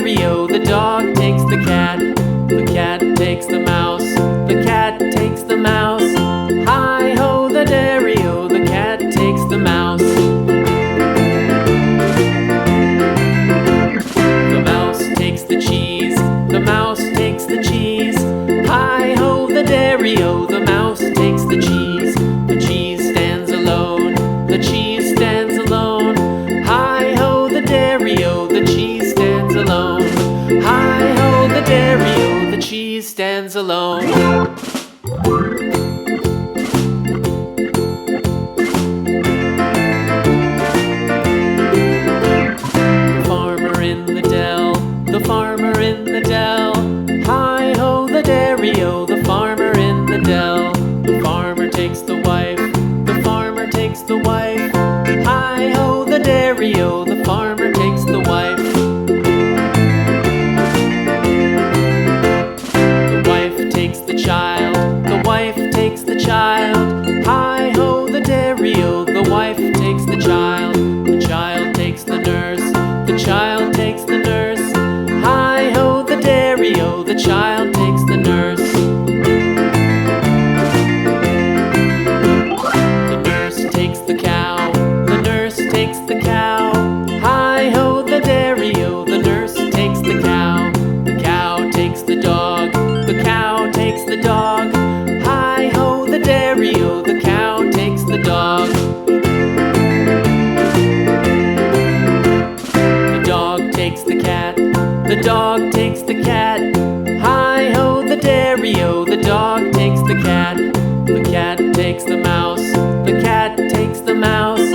dairy-o, the dog takes the cat. The cat takes the mouse, the cat takes the mouse. Hi-ho, the dairy-o, the cat takes the mouse. The mouse takes the cheese, the mouse takes the cheese. Hi-ho, the dairy-o, the mouse takes the cheese. The cheese stands alone, the cheese stands alone. Hi-ho, the dairy-o, the cheese stands alone. Hi-ho, the dairy-o, the cheese stands alone. The farmer in the dell, the farmer in the dell. Hi-ho, the dairy-o, the farmer in the dell. The farmer takes the wife, the farmer takes the wife. Hi-ho, the dairy-o, the farmer takes the wife. The wife takes the child, the wife takes the child. Hi-ho, the dairy-o, the wife takes the child. The child takes the nurse, the child takes the nurse. Hi-ho, the dairy-o, the child takes the nurse. The nurse takes the cow, the nurse takes the cow. Hi-ho, the dairy-o, the nurse takes the cow. The cow takes the dog, the cow takes the dog. Hi-ho, the dairy-o, the cow takes the dog. The dog takes the cat, the dog takes the cat. Hi-ho, the dairy-o, the dog takes the cat. The cat takes the mouse, the cat takes the mouse.